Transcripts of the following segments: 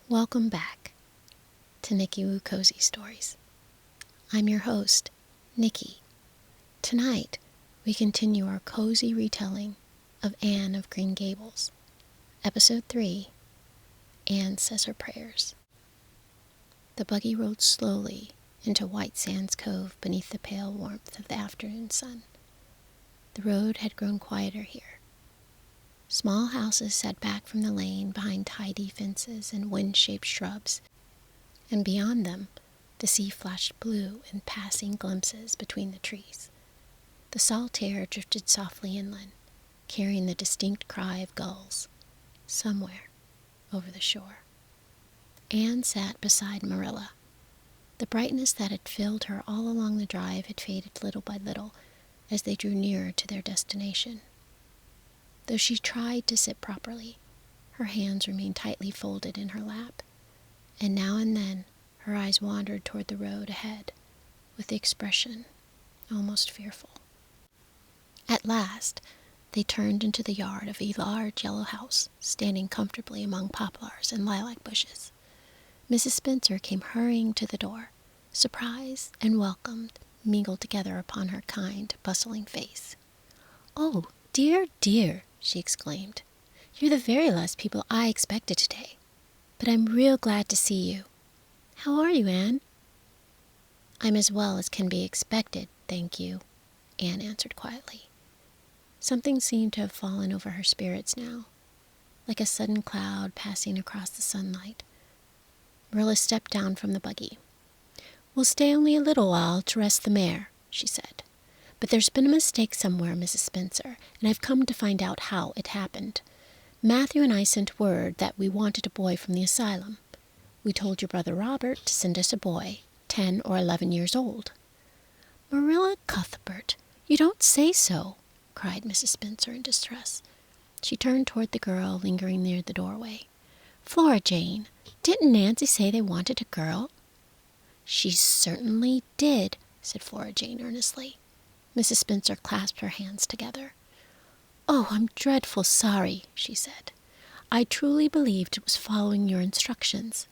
Welcome back to Nikki Woo Cozy Stories. I'm your host, Nikki. Tonight, we continue our cozy retelling of Anne of Green Gables, Episode 3, Anne Says Her Prayers. The buggy rode slowly into White Sands Cove beneath the pale warmth of the afternoon sun. The road had grown quieter here. Small houses set back from the lane behind tidy fences and wind-shaped shrubs, and beyond them, the sea flashed blue in passing glimpses between the trees. The salt air drifted softly inland, carrying the distinct cry of gulls, somewhere over the shore. Anne sat beside Marilla. The brightness that had filled her all along the drive had faded little by little as they drew nearer to their destination. Though she tried to sit properly, her hands remained tightly folded in her lap, and now and then her eyes wandered toward the road ahead with the expression almost fearful. At last, they turned into the yard of a large yellow house standing comfortably among poplars and lilac bushes. Mrs. Spencer came hurrying to the door. Surprise and welcome mingled together upon her kind, bustling face. "Oh, dear, dear," she exclaimed. "You're the very last people I expected today. But I'm real glad to see you. How are you, Anne?" "I'm as well as can be expected, thank you," Anne answered quietly. Something seemed to have fallen over her spirits now, like a sudden cloud passing across the sunlight. Marilla stepped down from the buggy. "We'll stay only a little while to rest the mare," she said. "But there's been a mistake somewhere, Mrs. Spencer, and I've come to find out how it happened. Matthew and I sent word that we wanted a boy from the asylum. We told your brother Robert to send us a boy, 10 or 11 years old." "Marilla Cuthbert, you don't say so," cried Mrs. Spencer in distress. She turned toward the girl lingering near the doorway. "Flora Jane, didn't Nancy say they wanted a girl?" "She certainly did," said Flora Jane earnestly. Mrs. Spencer clasped her hands together. "Oh, I'm dreadful sorry," she said. "I truly believed it was following your instructions.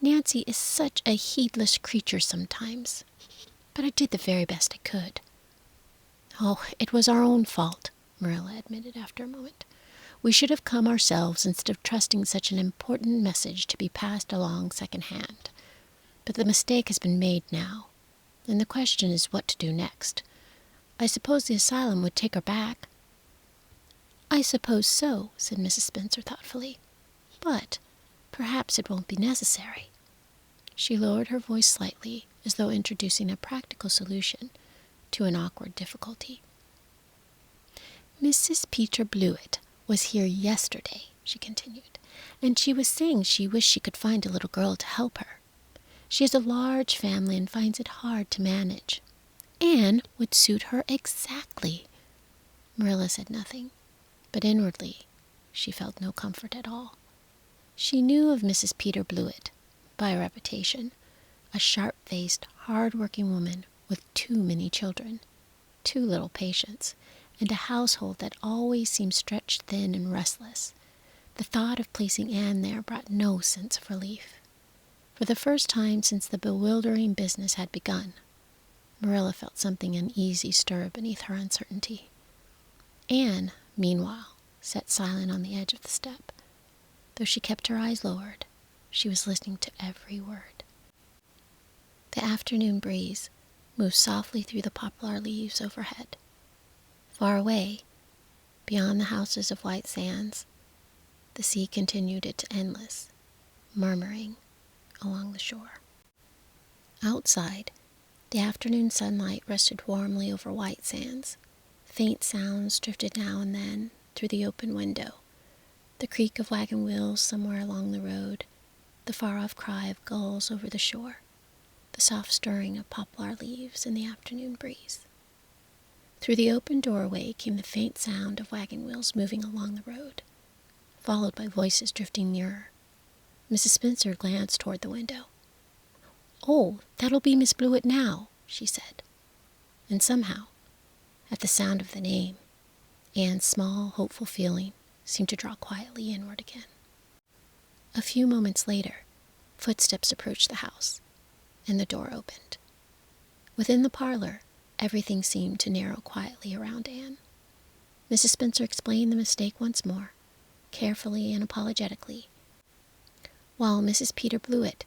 Nancy is such a heedless creature sometimes. But I did the very best I could." "Oh, it was our own fault," Marilla admitted after a moment. "We should have come ourselves instead of trusting such an important message to be passed along second-hand. But the mistake has been made now, and the question is what to do next. I suppose the asylum would take her back." "I suppose so," said Mrs. Spencer thoughtfully. "But perhaps it won't be necessary." She lowered her voice slightly, as though introducing a practical solution to an awkward difficulty. "Mrs. Peter Blewett was here yesterday," she continued, "and she was saying she wished she could find a little girl to help her. She has a large family and finds it hard to manage. Anne would suit her exactly." Marilla said nothing, but inwardly she felt no comfort at all. She knew of Mrs. Peter Blewett, by reputation, a sharp-faced, hard-working woman with too many children, too little patience, and a household that always seemed stretched thin and restless. The thought of placing Anne there brought no sense of relief. For the first time since the bewildering business had begun, Marilla felt something uneasy stir beneath her uncertainty. Anne, meanwhile, sat silent on the edge of the step. Though she kept her eyes lowered, she was listening to every word. The afternoon breeze moved softly through the poplar leaves overhead. Far away, beyond the houses of White Sands, the sea continued its endless murmuring along the shore. Outside, the afternoon sunlight rested warmly over White Sands. Faint sounds drifted now and then through the open window. The creak of wagon wheels somewhere along the road, the far-off cry of gulls over the shore, the soft stirring of poplar leaves in the afternoon breeze. Through the open doorway came the faint sound of wagon wheels moving along the road, followed by voices drifting nearer. Mrs. Spencer glanced toward the window. "Oh, that'll be Miss Blewett now," she said. And somehow, at the sound of the name, Anne's small, hopeful feeling seemed to draw quietly inward again. A few moments later, footsteps approached the house, and the door opened. Within the parlor, everything seemed to narrow quietly around Anne. Mrs. Spencer explained the mistake once more, carefully and apologetically, while Mrs. Peter Blewett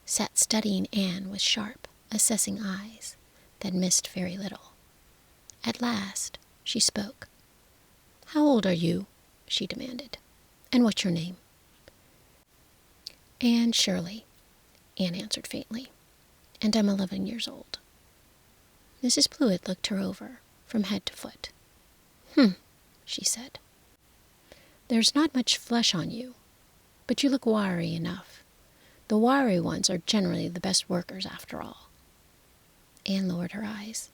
sat studying Anne with sharp, assessing eyes that missed very little. At last, she spoke. "How old are you?" she demanded. "And what's your name?" "Anne Shirley," Anne answered faintly, "and I'm 11 years old." Mrs. Blewett looked her over, from head to foot. She said. "There's not much flesh on you, but you look wiry enough. The wiry ones are generally the best workers, after all." Anne lowered her eyes.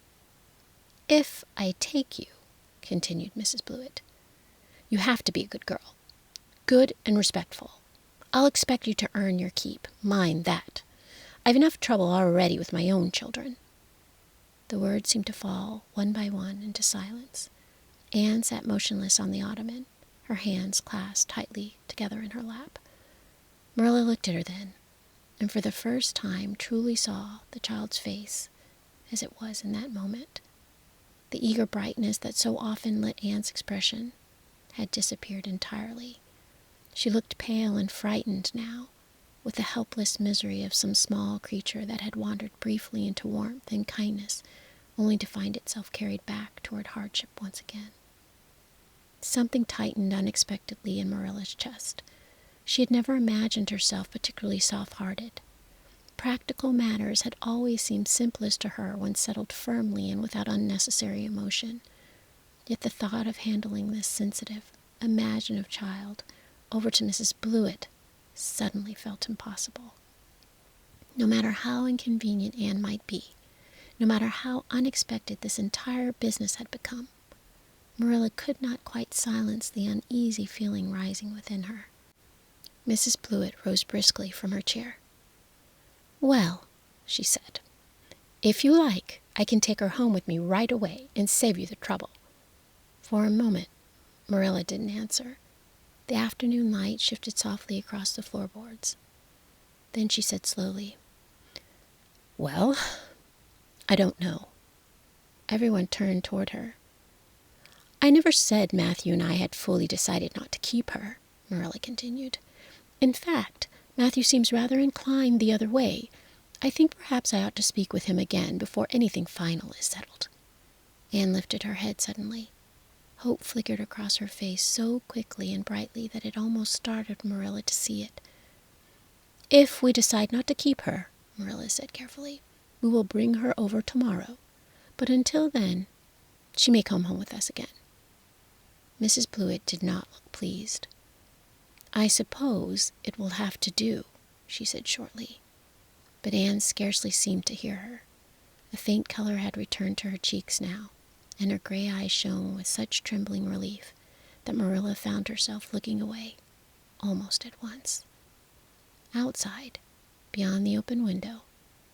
"If I take you," continued Mrs. Blewett, "you have to be a good girl. Good and respectful. I'll expect you to earn your keep. Mind that. I've enough trouble already with my own children." The words seemed to fall, one by one, into silence. Anne sat motionless on the ottoman, her hands clasped tightly together in her lap. Marilla looked at her then, and for the first time truly saw the child's face as it was in that moment. The eager brightness that so often lit Anne's expression had disappeared entirely. She looked pale and frightened now, with the helpless misery of some small creature that had wandered briefly into warmth and kindness, only to find itself carried back toward hardship once again. Something tightened unexpectedly in Marilla's chest. She had never imagined herself particularly soft-hearted. Practical matters had always seemed simplest to her when settled firmly and without unnecessary emotion. Yet the thought of handing this sensitive, imaginative child over to Mrs. Blewett suddenly felt impossible. No matter how inconvenient Anne might be, no matter how unexpected this entire business had become, Marilla could not quite silence the uneasy feeling rising within her. Mrs. Blewett rose briskly from her chair. "Well," she said, "if you like, I can take her home with me right away and save you the trouble." For a moment, Marilla didn't answer. The afternoon light shifted softly across the floorboards. Then she said slowly, "Well, I don't know." Everyone turned toward her. "I never said Matthew and I had fully decided not to keep her," Marilla continued. "In fact, Matthew seems rather inclined the other way. I think perhaps I ought to speak with him again before anything final is settled." Anne lifted her head suddenly. Hope flickered across her face so quickly and brightly that it almost startled Marilla to see it. "If we decide not to keep her," Marilla said carefully, "we will bring her over tomorrow. But until then, she may come home with us again." Mrs. Blewett did not look pleased. "I suppose it will have to do," she said shortly. But Anne scarcely seemed to hear her. A faint color had returned to her cheeks now, and her gray eyes shone with such trembling relief that Marilla found herself looking away almost at once. Outside, beyond the open window,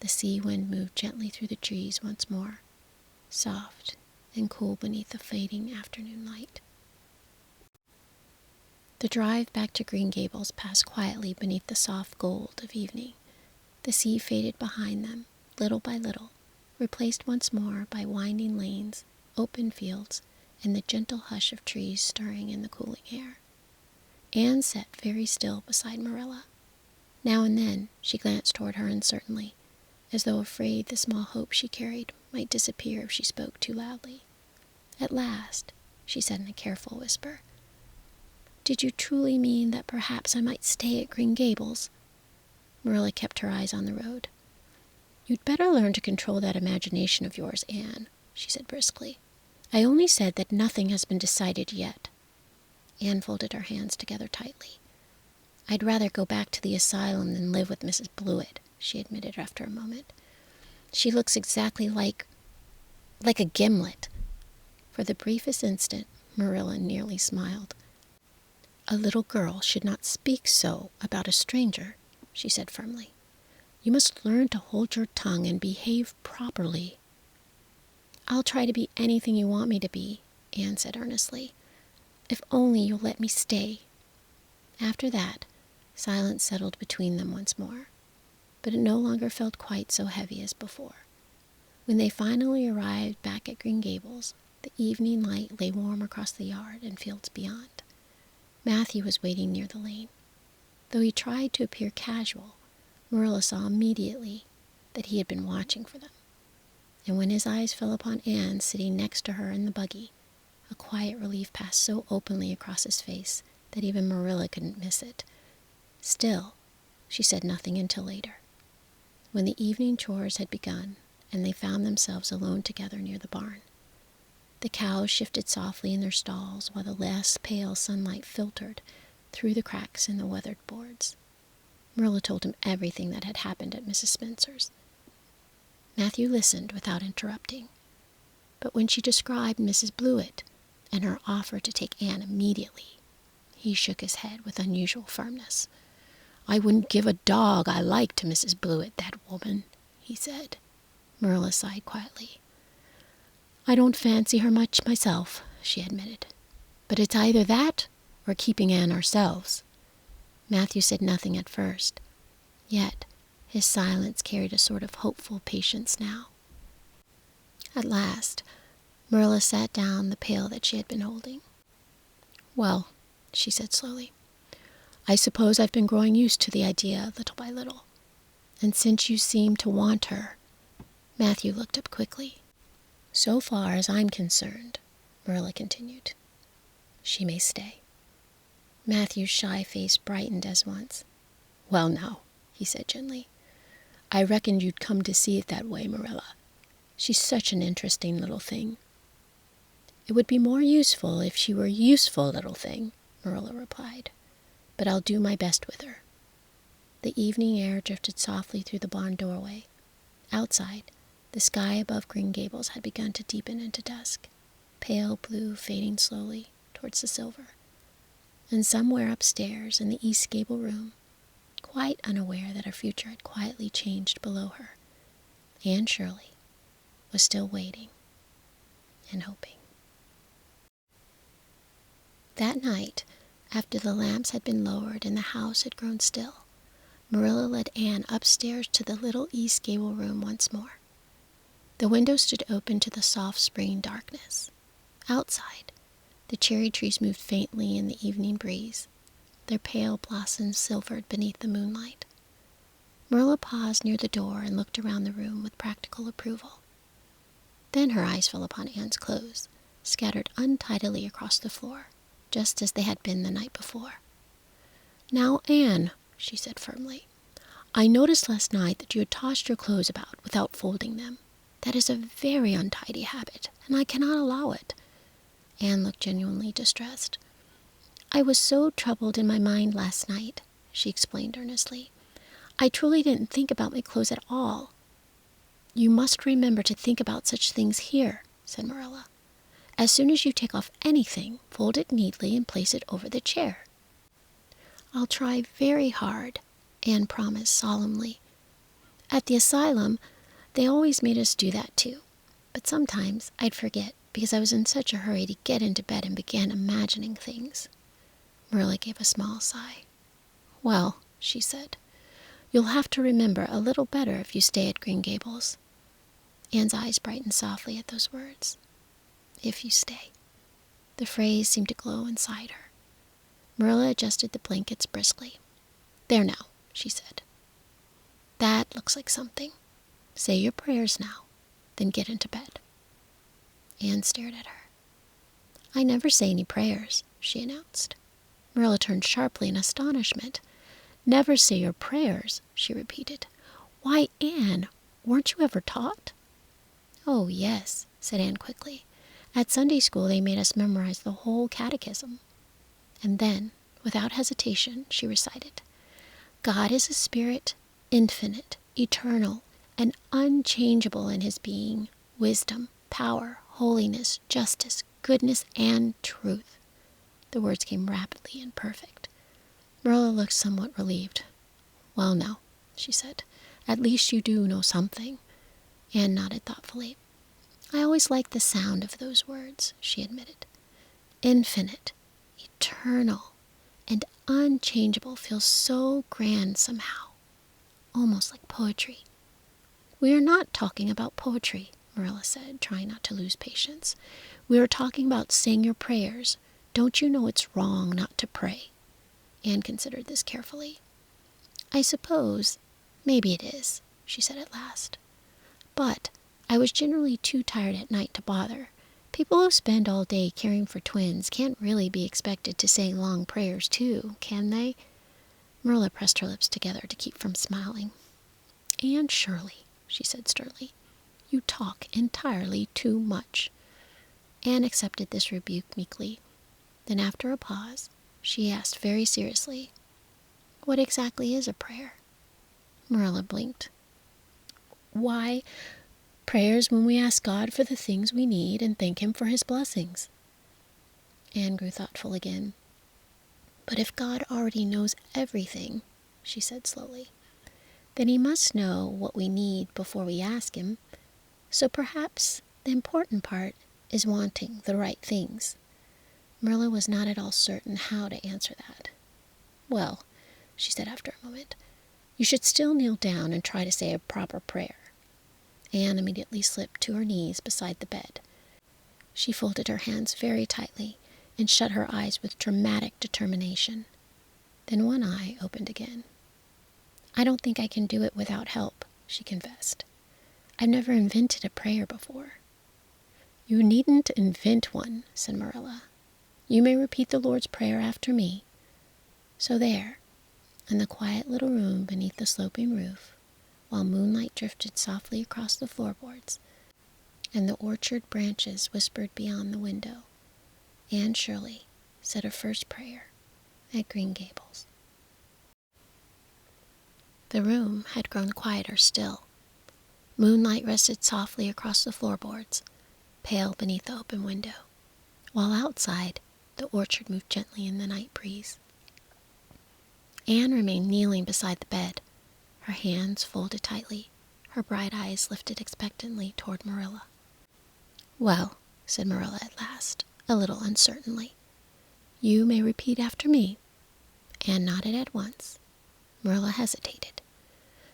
the sea wind moved gently through the trees once more, soft and cool beneath the fading afternoon light. The drive back to Green Gables passed quietly beneath the soft gold of evening. The sea faded behind them, little by little, replaced once more by winding lanes, open fields, and the gentle hush of trees stirring in the cooling air. Anne sat very still beside Marilla. Now and then she glanced toward her uncertainly, as though afraid the small hope she carried might disappear if she spoke too loudly. At last, she said in a careful whisper, "Did you truly mean that perhaps I might stay at Green Gables?" Marilla kept her eyes on the road. "You'd better learn to control that imagination of yours, Anne," she said briskly. "I only said that nothing has been decided yet." Anne folded her hands together tightly. "I'd rather go back to the asylum than live with Mrs. Blewett," she admitted after a moment. "She looks exactly like a gimlet." For the briefest instant, Marilla nearly smiled. "A little girl should not speak so about a stranger," she said firmly. "You must learn to hold your tongue and behave properly." "I'll try to be anything you want me to be," Anne said earnestly. "If only you'll let me stay." After that, Silence settled between them once more, but it no longer felt quite so heavy as before. When they finally arrived back at Green Gables, the evening light lay warm across the yard and fields beyond. Matthew was waiting near the lane. Though he tried to appear casual, Marilla saw immediately that he had been watching for them. And when his eyes fell upon Anne sitting next to her in the buggy, a quiet relief passed so openly across his face that even Marilla couldn't miss it. Still, she said nothing until later. When the evening chores had begun and they found themselves alone together near the barn, the cows shifted softly in their stalls while the less pale sunlight filtered through the cracks in the weathered boards. Marilla told him everything that had happened at Mrs. Spencer's. Matthew listened without interrupting, but when she described Mrs. Blewett and her offer to take Anne immediately, he shook his head with unusual firmness. "I wouldn't give a dog I liked to Mrs. Blewett, that woman," he said. Marilla sighed quietly. "I don't fancy her much myself," she admitted. "But it's either that or keeping Anne ourselves." Matthew said nothing at first, yet his silence carried a sort of hopeful patience now. At last, Marilla sat down the pail that she had been holding. "Well," she said slowly, "I suppose I've been growing used to the idea little by little. And since you seem to want her—" Matthew looked up quickly. "So far as I'm concerned," Marilla continued, "she may stay." Matthew's shy face brightened as once. "Well now," he said gently, "I reckoned you'd come to see it that way, Marilla. She's such an interesting little thing." "It would be more useful if she were a useful little thing," Marilla replied, "but I'll do my best with her." The evening air drifted softly through the barn doorway. Outside, the sky above Green Gables had begun to deepen into dusk, pale blue fading slowly towards the silver. And somewhere upstairs in the east gable room, quite unaware that her future had quietly changed below her, Anne Shirley was still waiting and hoping. That night, after the lamps had been lowered and the house had grown still, Marilla led Anne upstairs to the little east gable room once more. The window stood open to the soft spring darkness. Outside, the cherry trees moved faintly in the evening breeze, their pale blossoms silvered beneath the moonlight. Marilla paused near the door and looked around the room with practical approval. Then her eyes fell upon Anne's clothes, scattered untidily across the floor, just as they had been the night before. "Now, Anne," she said firmly, "I noticed last night that you had tossed your clothes about without folding them. That is a very untidy habit, and I cannot allow it." Anne looked genuinely distressed. "I was so troubled in my mind last night," she explained earnestly. "I truly didn't think about my clothes at all." "You must remember to think about such things here," said Marilla. "As soon as you take off anything, fold it neatly and place it over the chair." "I'll try very hard," Anne promised solemnly. "At the asylum, they always made us do that too, but sometimes I'd forget because I was in such a hurry to get into bed and began imagining things." Marilla gave a small sigh. "Well," she said, "you'll have to remember a little better if you stay at Green Gables." Anne's eyes brightened softly at those words. "If you stay." The phrase seemed to glow inside her. Marilla adjusted the blankets briskly. "There now," she said. "That looks like something. Say your prayers now, then get into bed." Anne stared at her. "I never say any prayers," she announced. Marilla turned sharply in astonishment. "Never say your prayers," she repeated. "Why, Anne, weren't you ever taught?" "Oh, yes," said Anne quickly. "At Sunday school they made us memorize the whole catechism." And then, without hesitation, she recited, "God is a spirit, infinite, eternal, and unchangeable in his being, wisdom, power, holiness, justice, goodness, and truth." The words came rapidly and perfect. Marilla looked somewhat relieved. "Well now," she said, "at least you do know something." Anne nodded thoughtfully. "I always liked the sound of those words," she admitted. "Infinite, eternal, and unchangeable feels so grand somehow, almost like poetry. We are not talking about poetry, Marilla said, trying not to lose patience. We are talking about saying your prayers. Don't you know it's wrong not to pray? Anne considered this carefully. I suppose maybe it is, she said at last. But I was generally too tired at night to bother. People who spend all day caring for twins can't really be expected to say long prayers too, can they? Marilla pressed her lips together to keep from smiling. Anne Shirley, she said sternly, you talk entirely too much. Anne accepted this rebuke meekly. Then after a pause, she asked very seriously, what exactly is a prayer? Marilla blinked. Why, prayers when we ask God for the things we need and thank him for his blessings. Anne grew thoughtful again. But if God already knows everything, she said slowly, then he must know what we need before we ask him. So perhaps the important part is wanting the right things. Marilla was not at all certain how to answer that. Well, she said after a moment, you should still kneel down and try to say a proper prayer. Anne immediately slipped to her knees beside the bed. She folded her hands very tightly and shut her eyes with dramatic determination. Then one eye opened again. I don't think I can do it without help, she confessed. I've never invented a prayer before. You needn't invent one, said Marilla. You may repeat the Lord's Prayer after me. So there, in the quiet little room beneath the sloping roof, while moonlight drifted softly across the floorboards, and the orchard branches whispered beyond the window, Anne Shirley said her first prayer at Green Gables. The room had grown quieter still. Moonlight rested softly across the floorboards, pale beneath the open window, while outside the orchard moved gently in the night breeze. Anne remained kneeling beside the bed, her hands folded tightly, her bright eyes lifted expectantly toward Marilla. Well, said Marilla at last, a little uncertainly, you may repeat after me. Anne nodded at once. Marilla hesitated.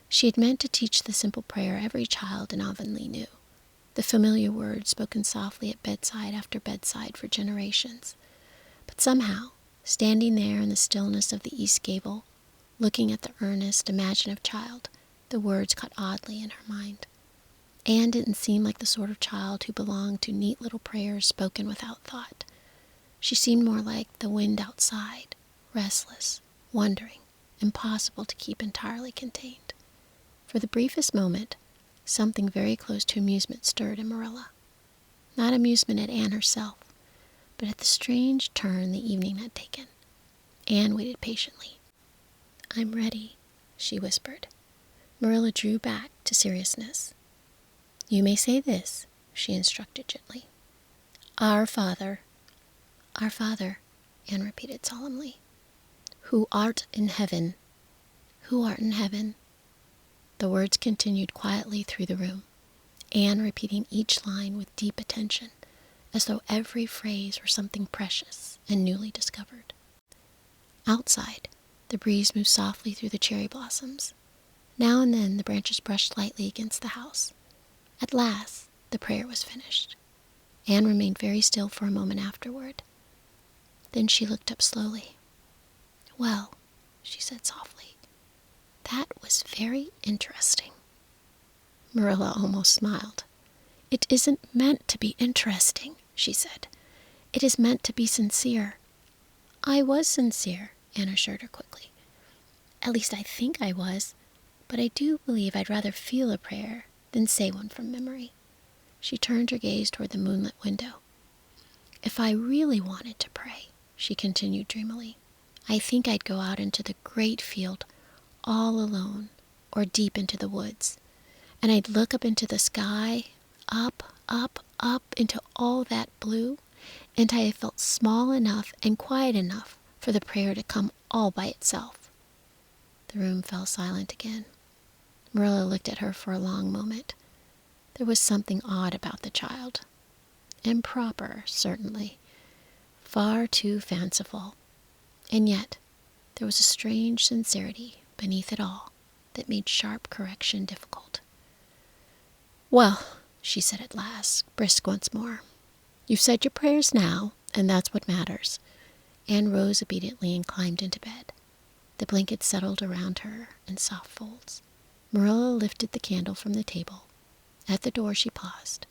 She had meant to teach the simple prayer every child in Avonlea knew, the familiar words spoken softly at bedside after bedside for generations. But somehow, standing there in the stillness of the east gable, looking at the earnest, imaginative child, the words caught oddly in her mind. Anne didn't seem like the sort of child who belonged to neat little prayers spoken without thought. She seemed more like the wind outside, restless, wondering, impossible to keep entirely contained. For the briefest moment, something very close to amusement stirred in Marilla. Not amusement at Anne herself, but at the strange turn the evening had taken. Anne waited patiently. I'm ready, she whispered. Marilla drew back to seriousness. You may say this, she instructed gently. Our Father, Anne repeated solemnly, who art in heaven, who art in heaven. The words continued quietly through the room, Anne repeating each line with deep attention, as though every phrase were something precious and newly discovered. Outside, the breeze moved softly through the cherry blossoms. Now and then the branches brushed lightly against the house. At last, the prayer was finished. Anne remained very still for a moment afterward. Then she looked up slowly. Well, she said softly, that was very interesting. Marilla almost smiled. It isn't meant to be interesting, she said. It is meant to be sincere. I was sincere, Anne assured her quickly. At least I think I was, but I do believe I'd rather feel a prayer than say one from memory. She turned her gaze toward the moonlit window. If I really wanted to pray, she continued dreamily, I think I'd go out into the great field all alone or deep into the woods, and I'd look up into the sky, up, up, up into all that blue, and I felt small enough and quiet enough for the prayer to come all by itself. The room fell silent again. Marilla looked at her for a long moment. There was something odd about the child. Improper, certainly. Far too fanciful. And yet, there was a strange sincerity beneath it all that made sharp correction difficult. "Well," she said at last, brisk once more, "you've said your prayers now, and that's what matters." Anne rose obediently and climbed into bed. The blanket settled around her in soft folds. Marilla lifted the candle from the table. At the door she paused.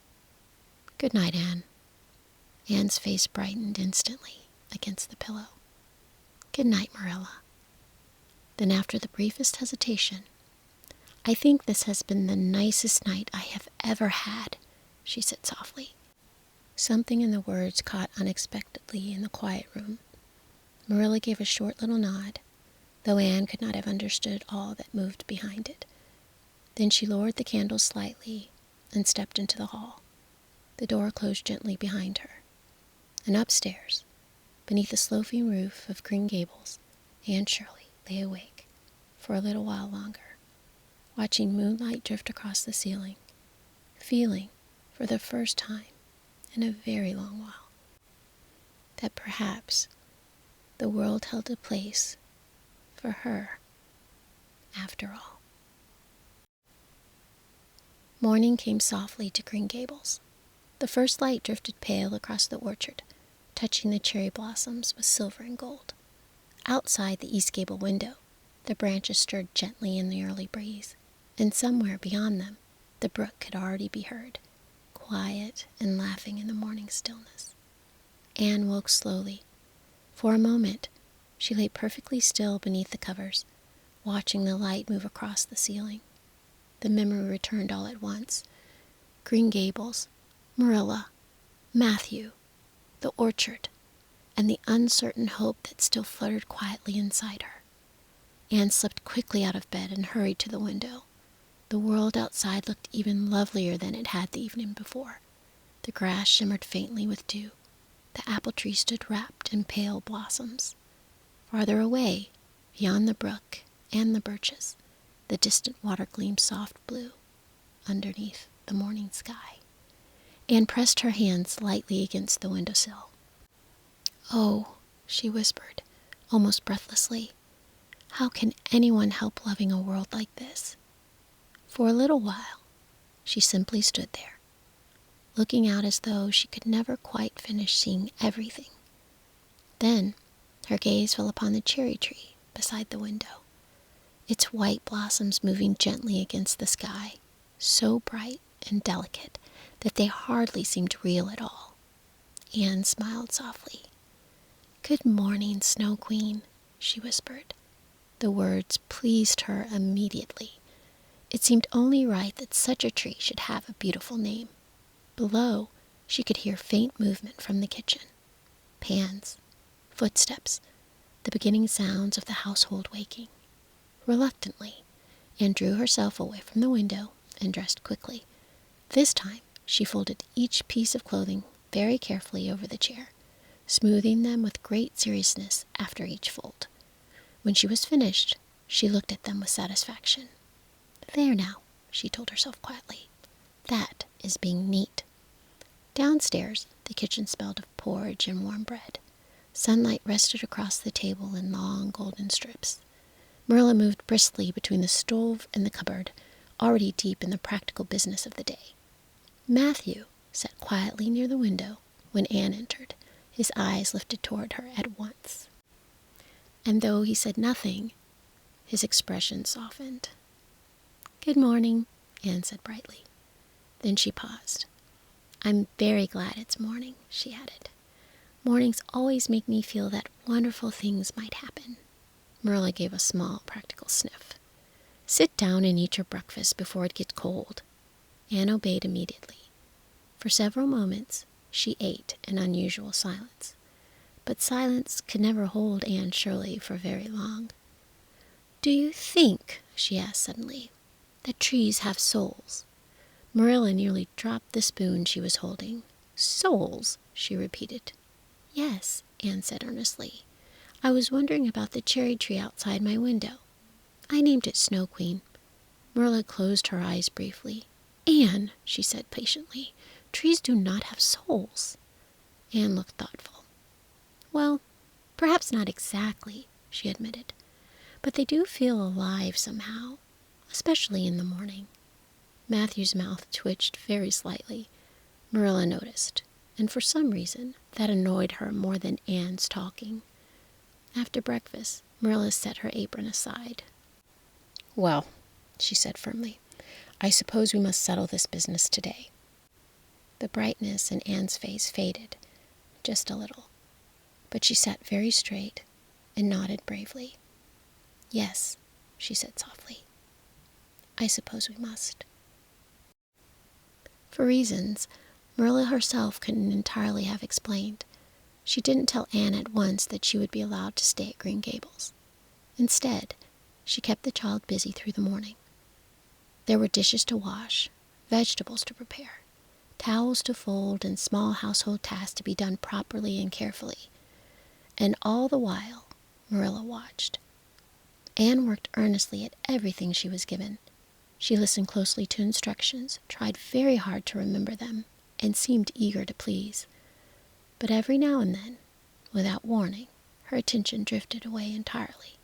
"Good night, Anne." Anne's face brightened instantly against the pillow. "Good night, Marilla." Then after the briefest hesitation, "I think this has been the nicest night I have ever had," she said softly. Something in the words caught unexpectedly in the quiet room. Marilla gave a short little nod, though Anne could not have understood all that moved behind it. Then she lowered the candle slightly and stepped into the hall. The door closed gently behind her. And upstairs, beneath the sloping roof of Green Gables, Anne Shirley lay awake for a little while longer, watching moonlight drift across the ceiling, feeling, for the first time in a very long while, that perhaps the world held a place for her after all. Morning came softly to Green Gables. The first light drifted pale across the orchard, touching the cherry blossoms with silver and gold. Outside the east gable window, the branches stirred gently in the early breeze, and somewhere beyond them, the brook could already be heard, quiet and laughing in the morning stillness. Anne woke slowly. For a moment, she lay perfectly still beneath the covers, watching the light move across the ceiling. The memory returned all at once. Green Gables, Marilla, Matthew, the orchard, and the uncertain hope that still fluttered quietly inside her. Anne slipped quickly out of bed and hurried to the window. The world outside looked even lovelier than it had the evening before. The grass shimmered faintly with dew. The apple tree stood wrapped in pale blossoms. Farther away, beyond the brook and the birches, the distant water gleamed soft blue underneath the morning sky. Anne pressed her hands lightly against the windowsill. "Oh," she whispered, almost breathlessly, "how can anyone help loving a world like this?" For a little while, she simply stood there, looking out as though she could never quite finish seeing everything. Then her gaze fell upon the cherry tree beside the window, its white blossoms moving gently against the sky, so bright and delicate that they hardly seemed real at all. Anne smiled softly. "Good morning, Snow Queen," she whispered. The words pleased her immediately. It seemed only right that such a tree should have a beautiful name. Below, she could hear faint movement from the kitchen. Pans, footsteps, the beginning sounds of the household waking. Reluctantly, Anne drew herself away from the window and dressed quickly. This time, she folded each piece of clothing very carefully over the chair, smoothing them with great seriousness after each fold. When she was finished, she looked at them with satisfaction. "There now," she told herself quietly. "That is being neat." Downstairs, the kitchen smelled of porridge and warm bread. Sunlight rested across the table in long golden strips. Marilla moved briskly between the stove and the cupboard, already deep in the practical business of the day. Matthew sat quietly near the window when Anne entered, his eyes lifted toward her at once. And though he said nothing, his expression softened. "Good morning," Anne said brightly. Then she paused. "I'm very glad it's morning," she added. "Mornings always make me feel that wonderful things might happen." Marilla gave a small, practical sniff. "Sit down and eat your breakfast before it gets cold." Anne obeyed immediately. For several moments, she ate in unusual silence. But silence could never hold Anne Shirley for very long. "Do you think," she asked suddenly, "that trees have souls?" Marilla nearly dropped the spoon she was holding. "Souls?" she repeated. "Yes," Anne said earnestly. "I was wondering about the cherry tree outside my window. I named it Snow Queen." Marilla closed her eyes briefly. "Anne," she said patiently, "trees do not have souls." Anne looked thoughtful. "Well, perhaps not exactly," she admitted. but they do feel alive somehow, especially in the morning. Matthew's mouth twitched very slightly. Marilla noticed, and for some reason that annoyed her more than Anne's talking. After breakfast, Marilla set her apron aside. "Well," she said firmly, "I suppose we must settle this business today." The brightness in Anne's face faded, just a little, but she sat very straight and nodded bravely. "Yes," she said softly, "I suppose we must." For reasons Marilla herself couldn't entirely have explained, she didn't tell Anne at once that she would be allowed to stay at Green Gables. Instead, she kept the child busy through the morning. There were dishes to wash, vegetables to prepare, towels to fold, and small household tasks to be done properly and carefully. And all the while, Marilla watched. Anne worked earnestly at everything she was given. She listened closely to instructions, tried very hard to remember them, and seemed eager to please. But every now and then, without warning, her attention drifted away entirely.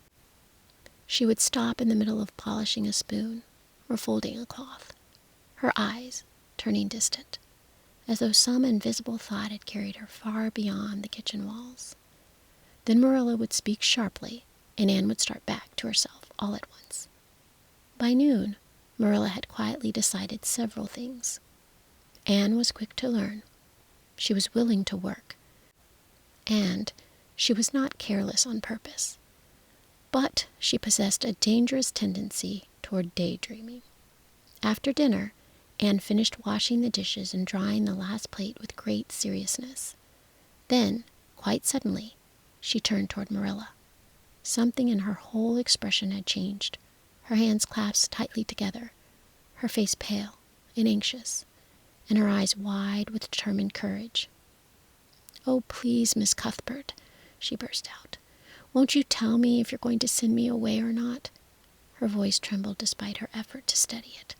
She would stop in the middle of polishing a spoon or folding a cloth, her eyes turning distant, as though some invisible thought had carried her far beyond the kitchen walls. Then Marilla would speak sharply, and Anne would start back to herself all at once. By noon, Marilla had quietly decided several things. Anne was quick to learn. She was willing to work. And she was not careless on purpose. But she possessed a dangerous tendency toward daydreaming. After dinner, Anne finished washing the dishes and drying the last plate with great seriousness. Then, quite suddenly, she turned toward Marilla. Something in her whole expression had changed. Her hands clasped tightly together, her face pale and anxious, and her eyes wide with determined courage. "Oh, please, Miss Cuthbert," she burst out. "Won't you tell me if you're going to send me away or not?" Her voice trembled despite her effort to steady it.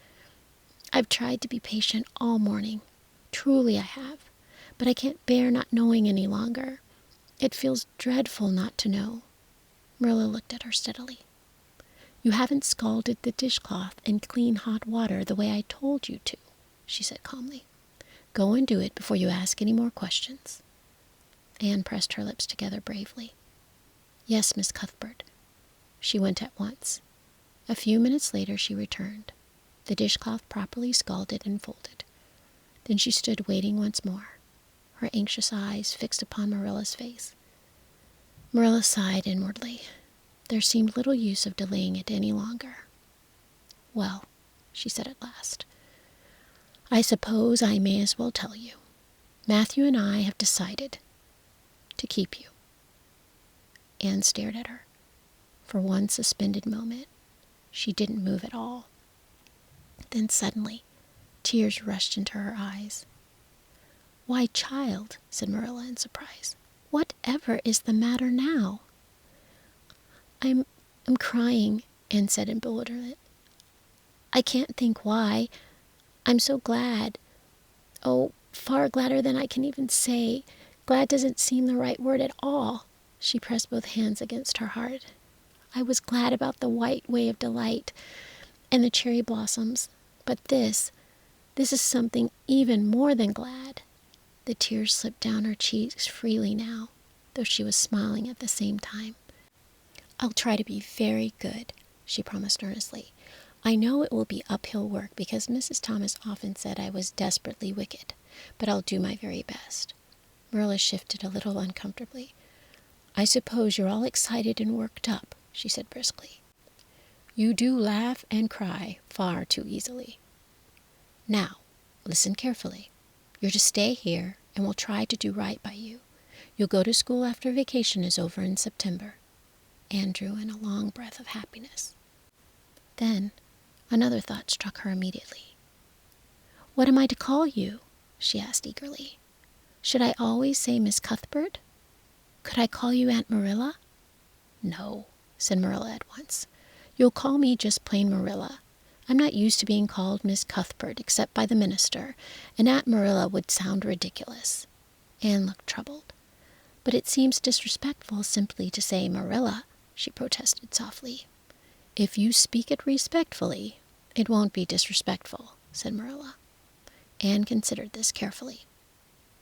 "I've tried to be patient all morning. Truly I have. But I can't bear not knowing any longer. It feels dreadful not to know." Marilla looked at her steadily. "You haven't scalded the dishcloth in clean hot water the way I told you to," she said calmly. "Go and do it before you ask any more questions." Anne pressed her lips together bravely. "Yes, Miss Cuthbert." She went at once. A few minutes later she returned, the dishcloth properly scalded and folded. Then she stood waiting once more, her anxious eyes fixed upon Marilla's face. Marilla sighed inwardly. There seemed little use of delaying it any longer. "Well," she said at last, "I suppose I may as well tell you. Matthew and I have decided to keep you." Anne stared at her. For one suspended moment, she didn't move at all. Then suddenly, tears rushed into her eyes. "Why, child," said Marilla in surprise, "whatever is the matter now?" I'm crying," Anne said in bewilderment. "I can't think why. I'm so glad. Oh, far gladder than I can even say. Glad doesn't seem the right word at all." She pressed both hands against her heart. "I was glad about the white way of delight and the cherry blossoms. But this is something even more than glad." The tears slipped down her cheeks freely now, though she was smiling at the same time. "I'll try to be very good," she promised earnestly. "I know it will be uphill work because Mrs. Thomas often said I was desperately wicked, but I'll do my very best." Marilla shifted a little uncomfortably. "I suppose you're all excited and worked up," she said briskly. "You do laugh and cry far too easily. Now, listen carefully. You're to stay here, and we'll try to do right by you. You'll go to school after vacation is over in September." Anne drew in a long breath of happiness. Then another thought struck her immediately. "What am I to call you?" she asked eagerly. "Should I always say Miss Cuthbert? Could I call you Aunt Marilla?" "No," said Marilla at once. "You'll call me just plain Marilla. I'm not used to being called Miss Cuthbert except by the minister, and Aunt Marilla would sound ridiculous." Anne looked troubled. "But it seems disrespectful simply to say Marilla." she protested softly. "If you speak it respectfully, it won't be disrespectful," said Marilla. Anne considered this carefully.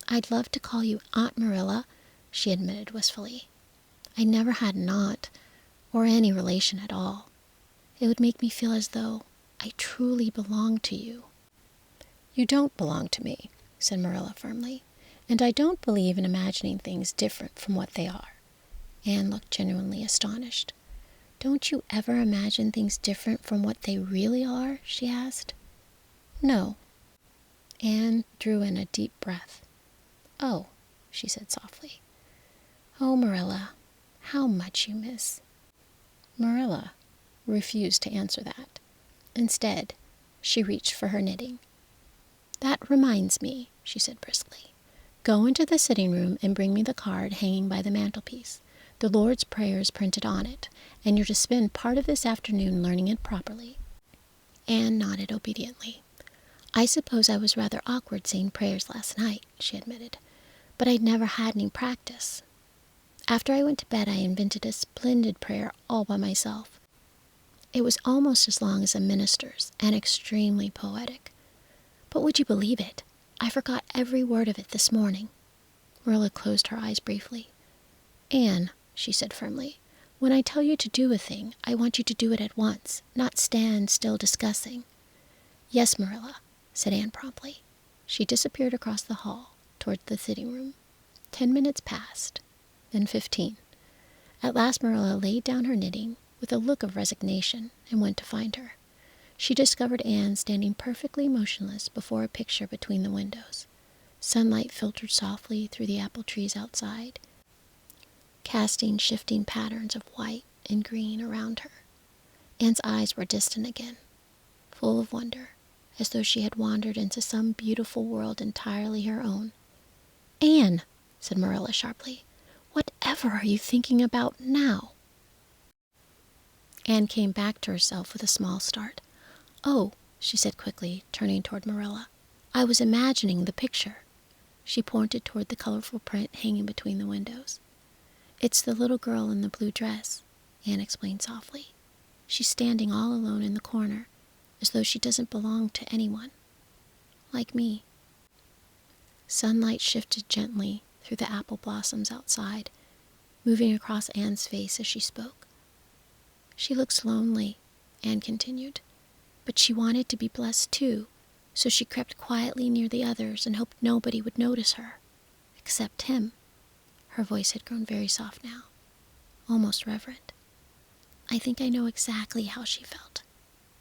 "I'd love to call you Aunt Marilla," she admitted wistfully. "I never had an aunt, or any relation at all. It would make me feel as though I truly belonged to you." "You don't belong to me," said Marilla firmly, "and I don't believe in imagining things different from what they are." Anne looked genuinely astonished. "Don't you ever imagine things different from what they really are?" she asked. "No." Anne drew in a deep breath. "Oh," she said softly. "Oh, Marilla, how much you miss." Marilla refused to answer that. Instead, she reached for her knitting. "That reminds me," she said briskly. "Go into the sitting room and bring me the card hanging by the mantelpiece. The Lord's Prayer is printed on it, and you're to spend part of this afternoon learning it properly." Anne nodded obediently. "I suppose I was rather awkward saying prayers last night," she admitted, "but I'd never had any practice. After I went to bed, I invented a splendid prayer all by myself. It was almost as long as a minister's and extremely poetic. But would you believe it? I forgot every word of it this morning." Marilla closed her eyes briefly. "Anne," she said firmly, "when I tell you to do a thing, I want you to do it at once, not stand still discussing." "Yes, Marilla," said Anne promptly. She disappeared across the hall toward the sitting room. 10 minutes passed, then 15. At last Marilla laid down her knitting with a look of resignation and went to find her. She discovered Anne standing perfectly motionless before a picture between the windows. Sunlight filtered softly through the apple trees outside, casting shifting patterns of white and green around her. Anne's eyes were distant again, full of wonder, as though she had wandered into some beautiful world entirely her own. "Anne," said Marilla sharply, "whatever are you thinking about now?" Anne came back to herself with a small start. "Oh," she said quickly, turning toward Marilla, "I was imagining the picture." She pointed toward the colorful print hanging between the windows. "It's the little girl in the blue dress," Anne explained softly. "She's standing all alone in the corner, as though she doesn't belong to anyone. Like me." Sunlight shifted gently through the apple blossoms outside, moving across Anne's face as she spoke. "She looks lonely," Anne continued, "but she wanted to be blessed too, so she crept quietly near the others and hoped nobody would notice her, except him." Her voice had grown very soft now, almost reverent. "I think I know exactly how she felt.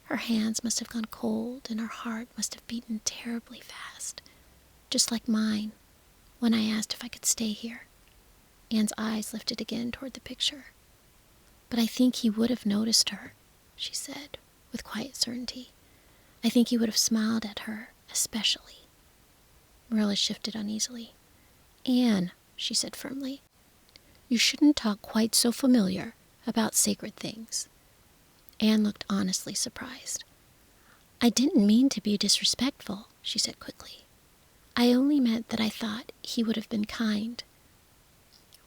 Her hands must have gone cold and her heart must have beaten terribly fast, just like mine, when I asked if I could stay here." Anne's eyes lifted again toward the picture. "But I think he would have noticed her," she said, with quiet certainty. "I think he would have smiled at her, especially." Marilla shifted uneasily. "Anne," she said firmly, "you shouldn't talk quite so familiar about sacred things." Anne looked honestly surprised. "I didn't mean to be disrespectful," she said quickly. "I only meant that I thought he would have been kind."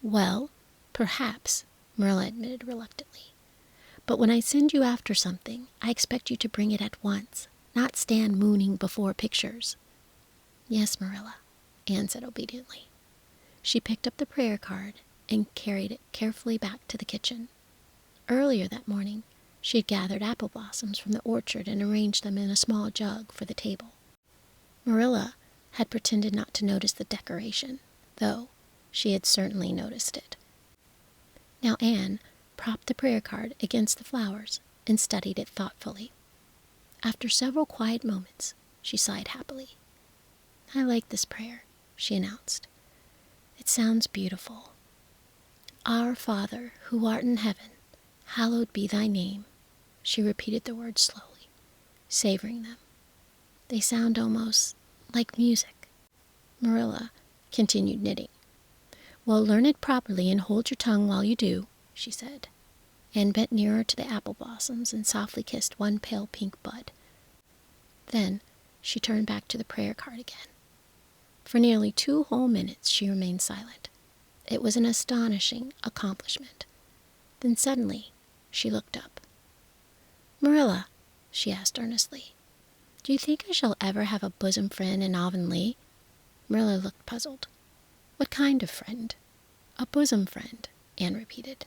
"Well, perhaps," Marilla admitted reluctantly. "But when I send you after something, I expect you to bring it at once, not stand mooning before pictures." "Yes, Marilla," Anne said obediently. She picked up the prayer card and carried it carefully back to the kitchen. Earlier that morning, she had gathered apple blossoms from the orchard and arranged them in a small jug for the table. Marilla had pretended not to notice the decoration, though she had certainly noticed it. Now Anne propped the prayer card against the flowers and studied it thoughtfully. After several quiet moments, she sighed happily. "I like this prayer," she announced. "It sounds beautiful. Our Father, who art in heaven, hallowed be thy name." She repeated the words slowly, savoring them. They sound almost like music. Marilla continued knitting. "Well, learn it properly and hold your tongue while you do," she said, and bent nearer to the apple blossoms and softly kissed one pale pink bud. Then she turned back to the prayer card again. For nearly 2 whole minutes she remained silent. It was an astonishing accomplishment. Then suddenly, she looked up. "Marilla," she asked earnestly, "do you think I shall ever have a bosom friend in Avonlea?" Marilla looked puzzled. "What kind of friend?" "A bosom friend," Anne repeated.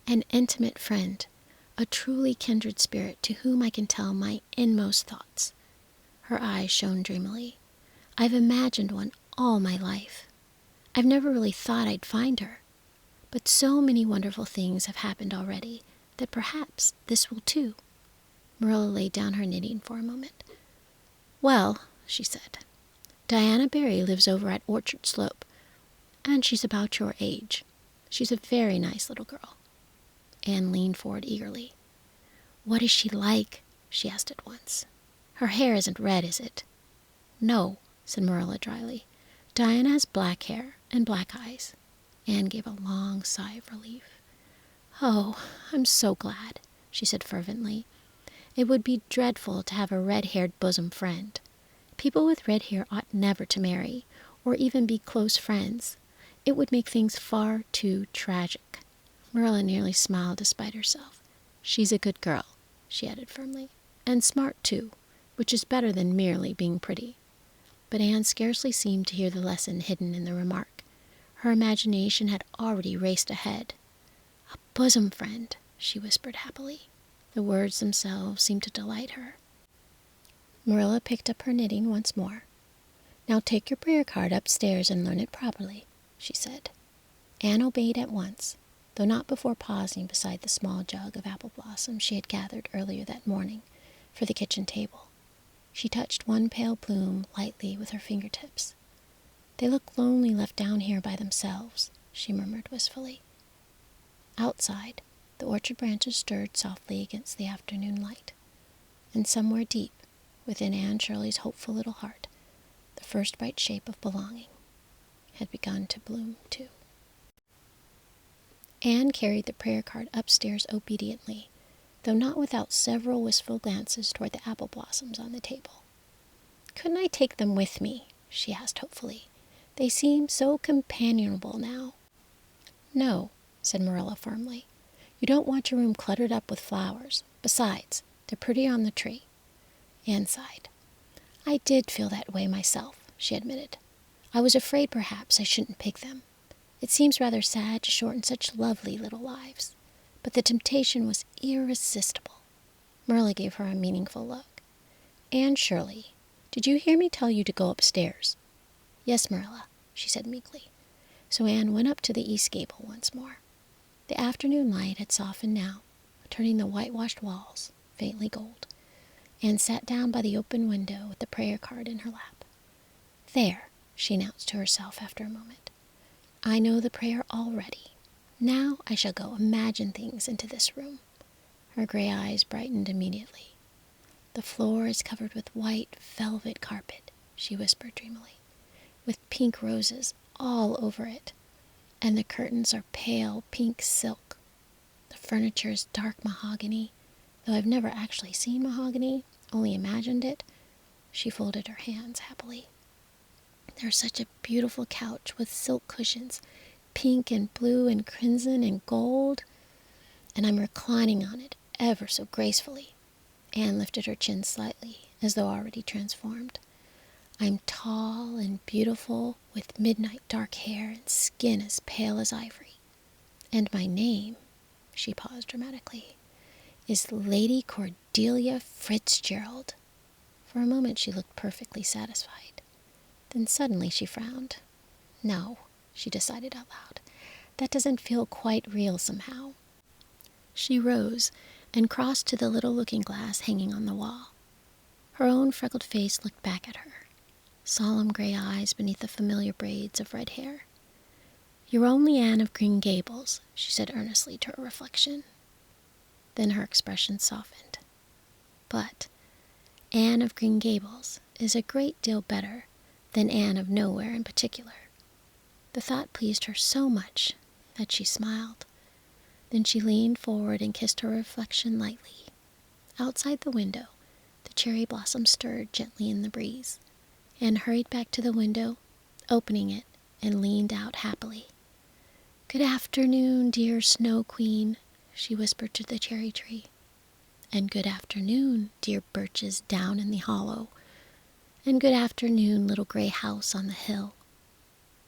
"An intimate friend, a truly kindred spirit to whom I can tell my inmost thoughts." Her eyes shone dreamily. "I've imagined one all my life. I've never really thought I'd find her. But so many wonderful things have happened already that perhaps this will too." Marilla laid down her knitting for a moment. "Well," she said, "Diana Barry lives over at Orchard Slope, and she's about your age. She's a very nice little girl." Anne leaned forward eagerly. "What is she like?" she asked at once. "Her hair isn't red, is it?" "No," said Marilla dryly. "Diana has black hair and black eyes." Anne gave a long sigh of relief. "Oh, I'm so glad," she said fervently. "It would be dreadful to have a red-haired bosom friend. People with red hair ought never to marry, or even be close friends. It would make things far too tragic." Marilla nearly smiled despite herself. "She's a good girl," she added firmly, "and smart too, which is better than merely being pretty." But Anne scarcely seemed to hear the lesson hidden in the remark. Her imagination had already raced ahead. "A bosom friend," she whispered happily. The words themselves seemed to delight her. Marilla picked up her knitting once more. "Now take your prayer card upstairs and learn it properly," she said. Anne obeyed at once, though not before pausing beside the small jug of apple blossom she had gathered earlier that morning for the kitchen table. She touched one pale bloom lightly with her fingertips. "They look lonely left down here by themselves," she murmured wistfully. Outside, the orchard branches stirred softly against the afternoon light, and somewhere deep within Anne Shirley's hopeful little heart, the first bright shape of belonging had begun to bloom too. Anne carried the prayer card upstairs obediently, though not without several wistful glances toward the apple blossoms on the table. "Couldn't I take them with me?" she asked hopefully. "They seem so companionable now." "No," said Marilla firmly. "You don't want your room cluttered up with flowers. Besides, they're pretty on the tree." Anne sighed. "I did feel that way myself," she admitted. "I was afraid perhaps I shouldn't pick them. It seems rather sad to shorten such lovely little lives. But the temptation was irresistible." Marilla gave her a meaningful look. "Anne Shirley, did you hear me tell you to go upstairs?" "Yes, Marilla," she said meekly. So Anne went up to the east gable once more. The afternoon light had softened now, turning the whitewashed walls faintly gold. Anne sat down by the open window with the prayer card in her lap. "There," she announced to herself after a moment. "I know the prayer already. Now I shall go imagine things into this room." Her gray eyes brightened immediately. "The floor is covered with white velvet carpet," she whispered dreamily, "with pink roses all over it, and the curtains are pale pink silk. The furniture is dark mahogany, though I've never actually seen mahogany, only imagined it." She folded her hands happily. "There's such a beautiful couch with silk cushions, pink and blue and crimson and gold, and I'm reclining on it ever so gracefully." Anne lifted her chin slightly, as though already transformed. "I'm tall and beautiful, with midnight dark hair and skin as pale as ivory. And my name," she paused dramatically, "is Lady Cordelia Fitzgerald." For a moment she looked perfectly satisfied. Then suddenly she frowned. "No," she decided out loud, "that doesn't feel quite real somehow." She rose and crossed to the little looking-glass hanging on the wall. Her own freckled face looked back at her, solemn gray eyes beneath the familiar braids of red hair. "You're only Anne of Green Gables," she said earnestly to her reflection. Then her expression softened. "But Anne of Green Gables is a great deal better than Anne of Nowhere in particular." The thought pleased her so much that she smiled. Then she leaned forward and kissed her reflection lightly. Outside the window, the cherry blossoms stirred gently in the breeze. Anne hurried back to the window, opening it, and leaned out happily. "Good afternoon, dear Snow Queen," she whispered to the cherry tree. "And good afternoon, dear birches down in the hollow. And good afternoon, little gray house on the hill."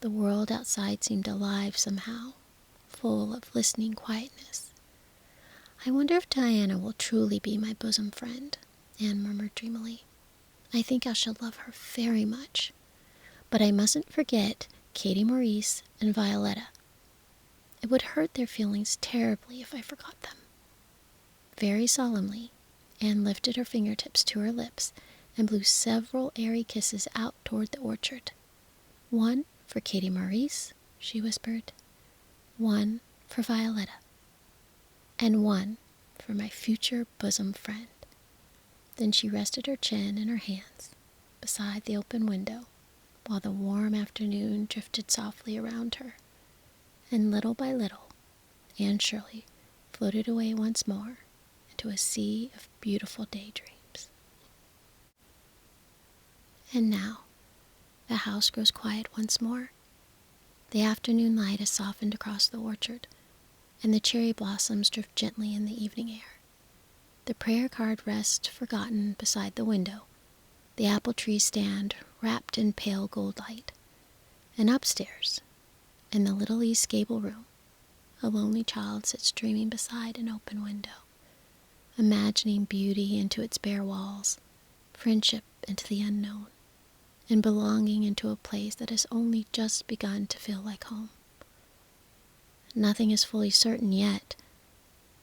The world outside seemed alive somehow, full of listening quietness. "I wonder if Diana will truly be my bosom friend," Anne murmured dreamily. "I think I shall love her very much. But I mustn't forget Katie Maurice and Violetta. It would hurt their feelings terribly if I forgot them." Very solemnly, Anne lifted her fingertips to her lips and blew several airy kisses out toward the orchard. "One for Katie Maurice," she whispered. "One for Violetta. And one for my future bosom friend." Then she rested her chin in her hands beside the open window while the warm afternoon drifted softly around her. And little by little, Anne Shirley floated away once more into a sea of beautiful daydreams. And now, the house grows quiet once more. The afternoon light has softened across the orchard, and the cherry blossoms drift gently in the evening air. The prayer card rests forgotten beside the window. The apple trees stand wrapped in pale gold light. And upstairs, in the little east gable room, a lonely child sits dreaming beside an open window, imagining beauty into its bare walls, friendship into the unknown, and belonging into a place that has only just begun to feel like home. Nothing is fully certain yet.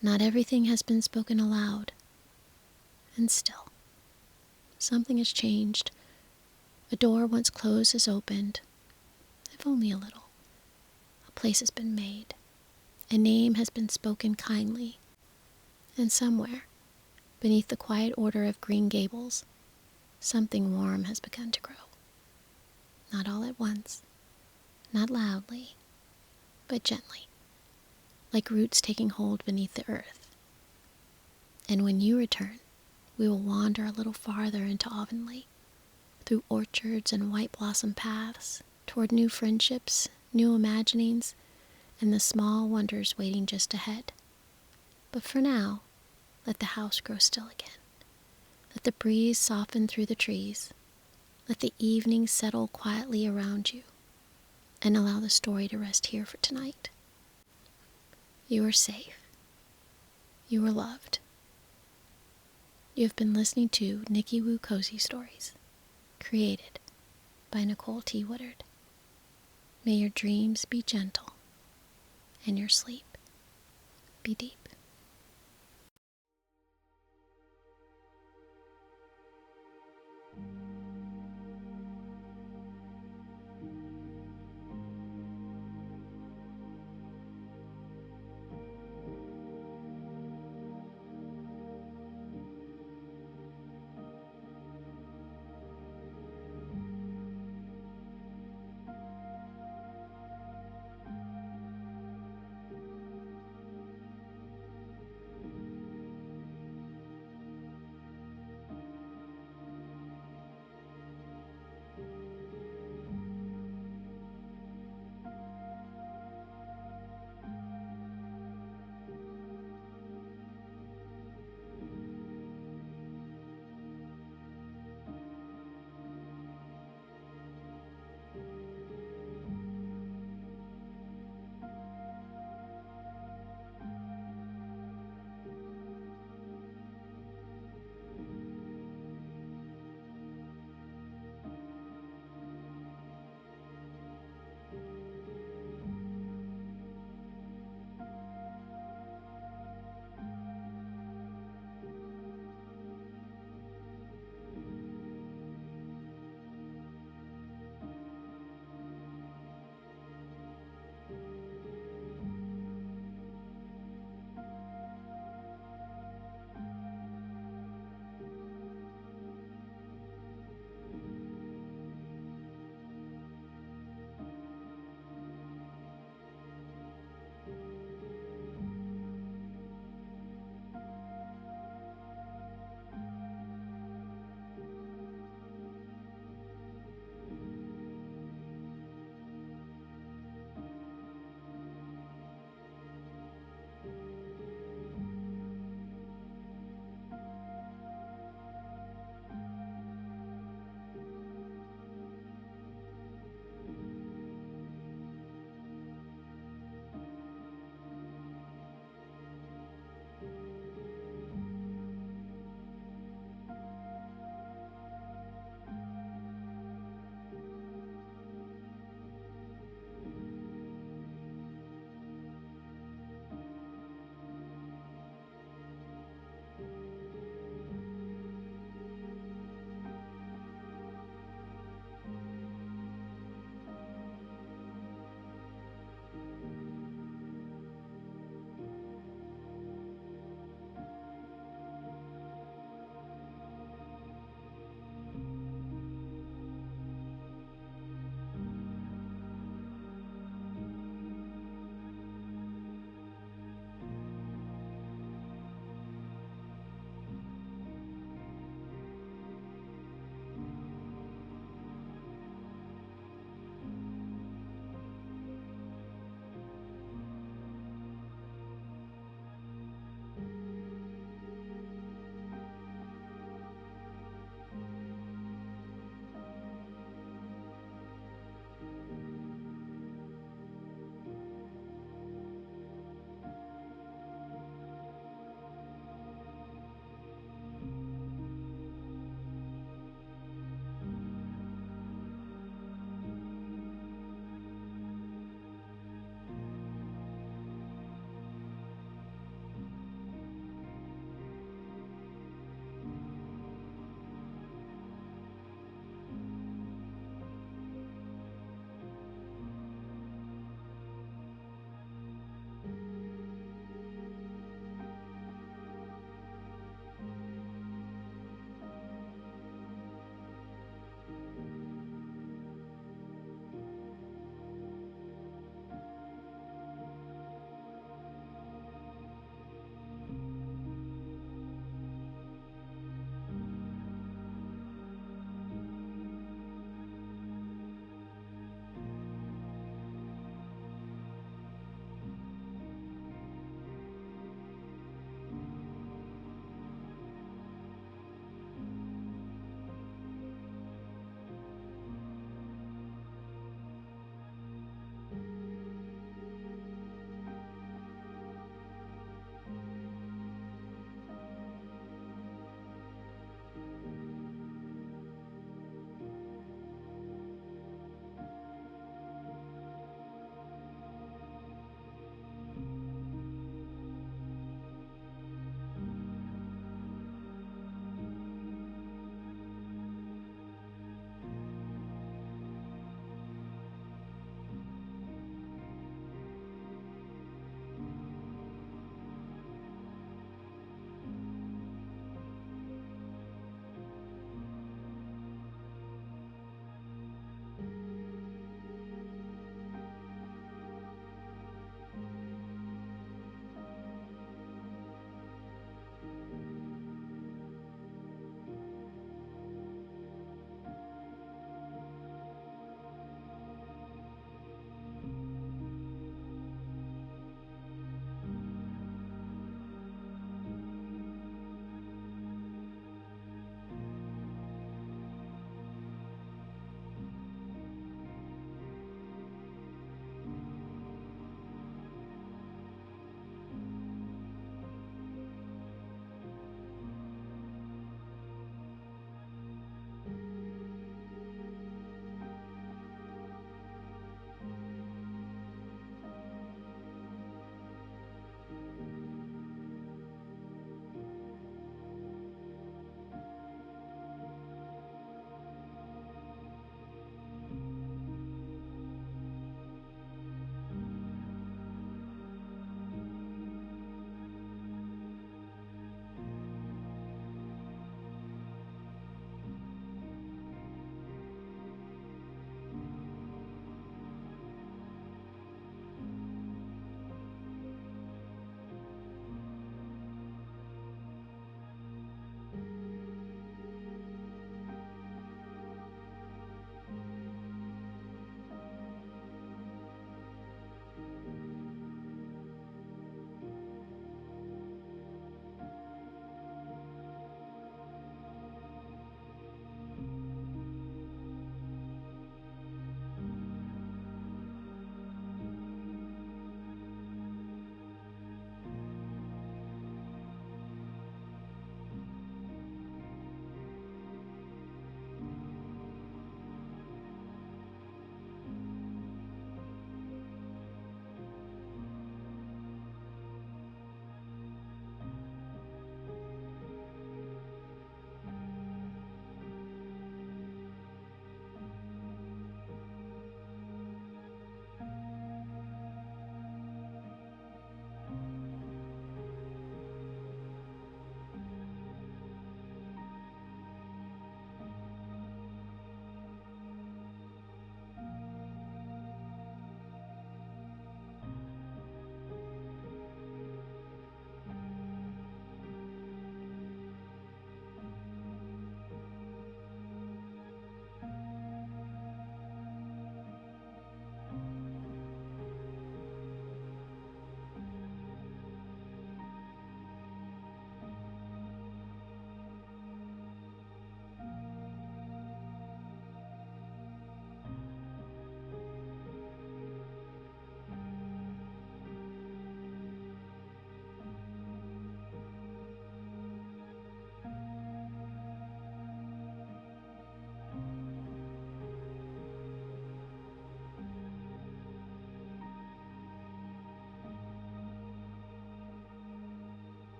Not everything has been spoken aloud. And still, something has changed. A door once closed has opened, if only a little. A place has been made. A name has been spoken kindly. And somewhere, beneath the quiet order of Green Gables, something warm has begun to grow. Not all at once, not loudly, but gently, like roots taking hold beneath the earth. And when you return, we will wander a little farther into Avonlea, through orchards and white blossom paths, toward new friendships, new imaginings, and the small wonders waiting just ahead. But for now, let the house grow still again. Let the breeze soften through the trees. Let the evening settle quietly around you, and allow the story to rest here for tonight. You are safe. You are loved. You have been listening to Nikki Woo Cozy Stories, created by Nicole T. Woodard. May your dreams be gentle, and your sleep be deep.